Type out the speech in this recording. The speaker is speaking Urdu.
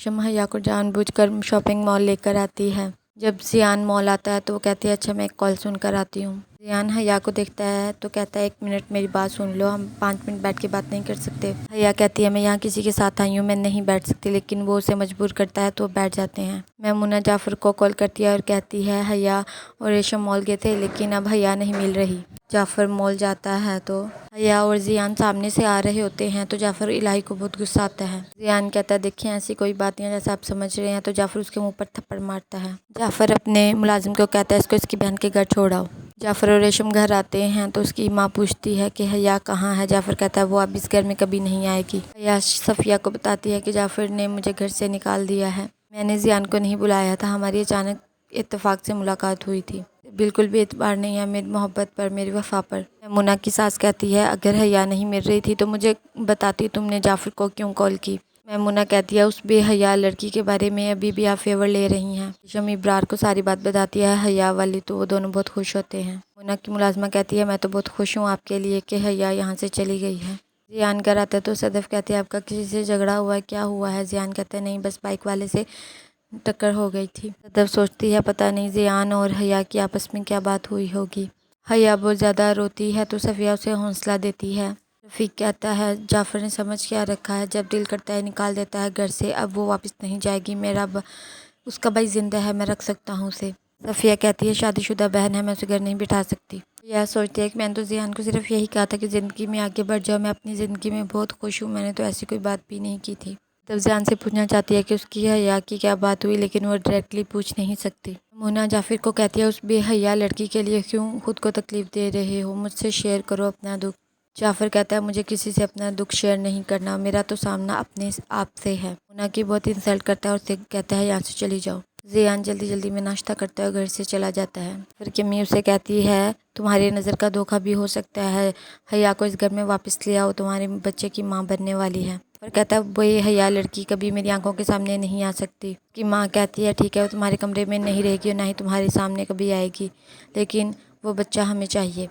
ریشم حیا کو جان بوجھ کر شاپنگ مال لے کر آتی ہے۔ جب زیان مال آتا ہے تو وہ کہتی ہے اچھا میں ایک کال سن کر آتی ہوں۔ زیان حیا کو دیکھتا ہے تو کہتا ہے 1 منٹ میری بات سن لو، ہم 5 منٹ بیٹھ کے بات نہیں کر سکتے؟ حیا کہتی ہے میں یہاں کسی کے ساتھ آئی ہوں، میں نہیں بیٹھ سکتی، لیکن وہ اسے مجبور کرتا ہے تو وہ بیٹھ جاتے ہیں۔ میمونہ جعفر کو کال کرتی ہے اور کہتی ہے حیا اور ریشم مال گئے تھے لیکن اب حیا نہیں مل رہی۔ جعفر مال جاتا ہے تو حیا اور زیان سامنے سے آ رہے ہوتے ہیں تو جعفر الہی کو بہت غصہ آتا ہے۔ زیان کہتا ہے دیکھیں ایسی کوئی بات نہیں ہے جیسا آپ سمجھ رہے ہیں، تو جعفر اس کے منہ پر تھپڑ مارتا ہے۔ جعفر اپنے ملازم کو کہتا ہے اس کو اس کی بہن کے گھر چھوڑ آؤ۔ جعفر اور ریشم گھر آتے ہیں تو اس کی ماں پوچھتی ہے کہ حیا کہاں ہے؟ جعفر کہتا ہے وہ اب اس گھر میں کبھی نہیں آئے گی۔ حیا صفیہ کو بتاتی ہے کہ جعفر نے مجھے گھر سے نکال دیا ہے، میں نے زیان کو نہیں بلایا تھا، ہماری اچانک اتفاق سے ملاقات ہوئی تھی، بالکل بھی اعتبار نہیں ہے میری محبت پر، میری وفا پر۔ میمونہ کی ساس کہتی ہے اگر حیا نہیں مل رہی تھی تو مجھے بتاتی، تم نے جعفر کو کیوں کال کی؟ میمونہ کہتی ہے اس بے حیا لڑکی کے بارے میں ابھی بھی آپ فیور لے رہی ہیں۔ ریشم ابرار کو ساری بات بتاتی ہے حیا والی تو وہ دونوں بہت خوش ہوتے ہیں۔ میمونہ کی ملازمہ کہتی ہے میں تو بہت خوش ہوں آپ کے لیے کہ حیا یہاں سے چلی گئی ہے۔ زیان گھر آتا ہے تو صدف کہتے ہیں آپ کا کسی سے جھگڑا ہوا ہے؟ کیا ہوا ہے؟ زیان کہتا ہے نہیں بس بائک والے سے ٹکر ہو گئی تھی۔ صدف سوچتی ہے پتہ نہیں زیان اور حیا کی آپس میں کیا بات ہوئی ہوگی۔ حیا بہت زیادہ روتی ہے تو صفیہ اسے حوصلہ دیتی ہے۔ رفیق کہتا ہے جعفر نے سمجھ کیا رکھا ہے، جب دل کرتا ہے نکال دیتا ہے گھر سے، اب وہ واپس نہیں جائے گی، میرا اس کا بھائی زندہ ہے، میں رکھ سکتا ہوں اسے۔ صفیہ کہتی ہے شادی شدہ بہن ہے، میں اسے گھر نہیں بٹھا سکتی۔ یہ سوچتی ہے کہ میں نے تو زیان کو صرف یہی کہا تھا کہ زندگی میں آگے بڑھ جاؤ، میں اپنی زندگی میں بہت خوش ہوں، میں نے تو ایسی کوئی بات بھی نہیں کی تھی۔ تب زیان سے پوچھنا چاہتی ہے کہ اس کی حیا کی کیا بات ہوئی، لیکن وہ ڈائریکٹلی پوچھ نہیں سکتی۔ میمونہ جعفر کو کہتی ہے اس بے حیا لڑکی کے لیے کیوں خود کو تکلیف دے رہے ہو، مجھ سے شیئر کرو اپنا دکھ۔ جعفر کہتا ہے مجھے کسی سے اپنا دکھ شیئر نہیں کرنا، میرا تو سامنا اپنے آپ سے ہے۔ میمونہ کی بہت انسلٹ کرتا ہے اور اسے کہتا ہے یہاں سے چلی جاؤ۔ زیان جلدی جلدی میں ناشتہ کرتا ہے اور گھر سے چلا جاتا ہے۔ پھر کی امی اسے کہتی ہے تمہاری نظر کا دھوکہ بھی ہو سکتا ہے، حیا کو اس گھر میں واپس لے آؤ، تمہارے بچے کی ماں بننے والی ہے۔ اور کہتا ہے بے حیا لڑکی کبھی میری آنکھوں کے سامنے نہیں آ سکتی۔ اس کی ماں کہتی ہے ٹھیک ہے وہ تمہارے کمرے میں نہیں رہے گی اور نہ ہی تمہارے سامنے کبھی آئے گی، لیکن وہ بچہ ہمیں چاہیے۔